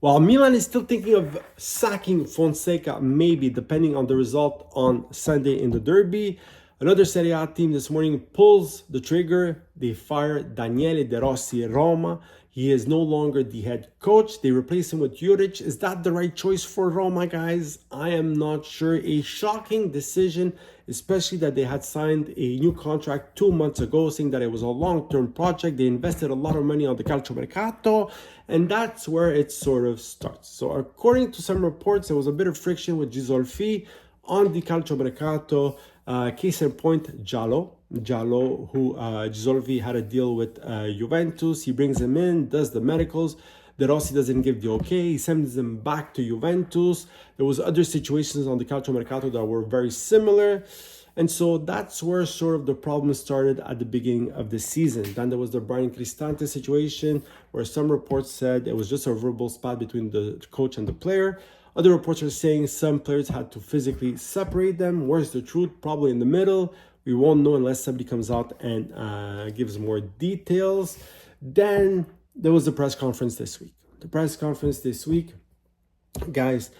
While Milan is still thinking of sacking Fonseca, maybe, depending on the result on Sunday in the derby. Another Serie A team this morning pulls the trigger. They fire Daniele De Rossi at Roma. He is no longer the head coach. They replace him with Juric. Is that the right choice for Roma, guys? I am not sure. A shocking decision, especially that they had signed a new contract 2 months ago, saying that it was a long-term project. They invested a lot of money on the calciomercato, and that's where it sort of starts. So according to some reports, there was a bit of friction with Gisolfi on the calciomercato. Case in point, Giallo, who Gisolfi had a deal with Juventus. He brings him in, does the medicals. De Rossi doesn't give the okay. He sends him back to Juventus. There was other situations on the calciomercato that were very similar. And so that's where sort of the problem started at the beginning of the season. Then there was the Brian Cristante situation where some reports said it was just a verbal spat between the coach and the player. Other reports are saying some players had to physically separate them. Where's the truth? Probably in the middle. We won't know unless somebody comes out and gives more details. Then there was the press conference this week. The press conference this week, guys,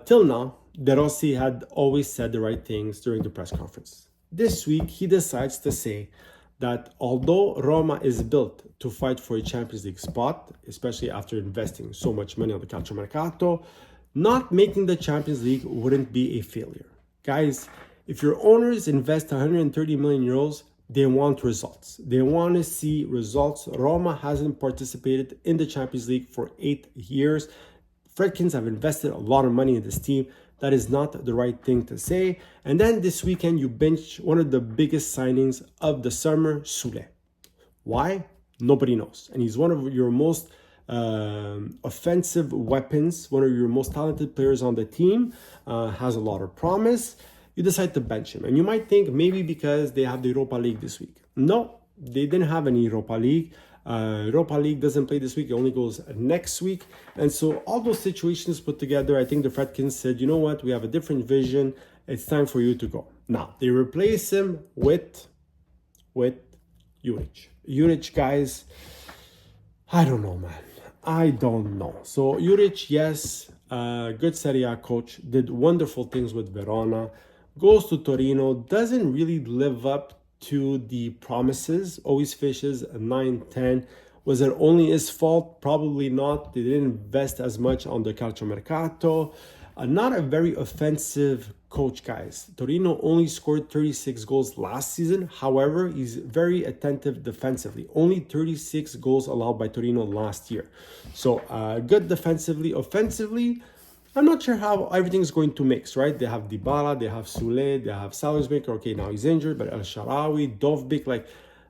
till now, De Rossi had always said the right things during the press conference. This week, he decides to say that although Roma is built to fight for a Champions League spot, especially after investing so much money on the calciomercato, not making the Champions League wouldn't be a failure. Guys, if your owners invest 130 million euros, they want results. They want to see results. Roma hasn't participated in the Champions League for 8 years. Fredkins have invested a lot of money in this team. That is not the right thing to say. And then this weekend, you bench one of the biggest signings of the summer, Soulé. Why? Nobody knows. And he's one of your most offensive weapons, one of your most talented players on the team, has a lot of promise. You decide to bench him. And you might think maybe because they have the Europa League this week. No, they didn't have any Europa League. Europa League doesn't play this week. It only goes next week. And so all those situations put together, I think the Fredkins said, you know what? We have a different vision. It's time for you to go. Now, they replace him with Juric. Juric, guys, I don't know, man. I don't know. So Juric, yes, good Serie A coach, did wonderful things with Verona, goes to Torino, doesn't really live up to the promises, always fishes 9-10. Was it only his fault? Probably not. They didn't invest as much on the calciomercato. Not a very offensive coach, guys. Torino only scored 36 goals last season. However, he's very attentive defensively. Only 36 goals allowed by Torino last year. So good defensively. Offensively, I'm not sure how everything's going to mix, right? They have Dybala, they have Soulé, they have Salzburg. Okay, now he's injured, but El Shaarawy, Dovbyk, like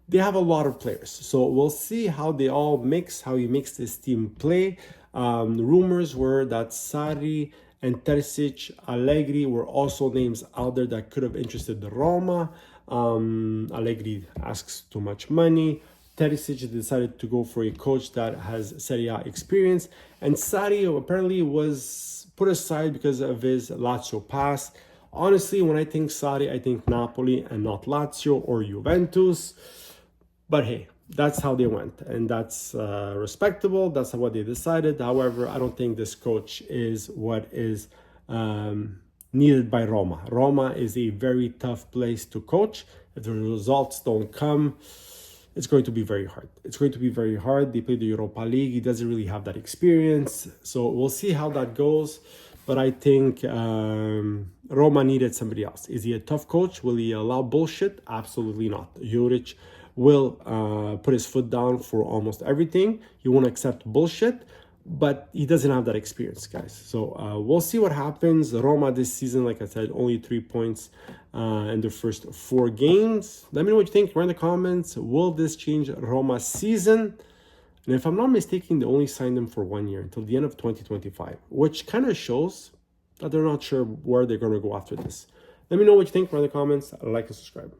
they have a lot of players. So we'll see how they all mix, how he makes this team play. Rumors were that Sarri and Terzic, Allegri were also names out there that could have interested the Roma. Allegri asks too much money. Terzic decided to go for a coach that has Serie A experience. And Sarri apparently was put aside because of his Lazio past. Honestly, when I think Sarri, I think Napoli and not Lazio or Juventus. But hey, that's how they went. And that's respectable. That's what they decided. However, I don't think this coach is what is needed by Roma. Roma is a very tough place to coach. If the results don't come, it's going to be very hard. It's going to be very hard. They play the Europa League. He doesn't really have that experience. So we'll see how that goes. But I think Roma needed somebody else. Is he a tough coach? Will he allow bullshit? Absolutely not. Juric will put his foot down for almost everything. He won't accept bullshit. But he doesn't have that experience, guys. So we'll see what happens. Roma this season, like I said, only 3 points in the first 4 games. Let me know what you think. Write in the comments. Will this change Roma's season? And if I'm not mistaken, they only signed them for 1 year until the end of 2025, which kind of shows that they're not sure where they're going to go after this. Let me know what you think. Write in the comments. Like and subscribe.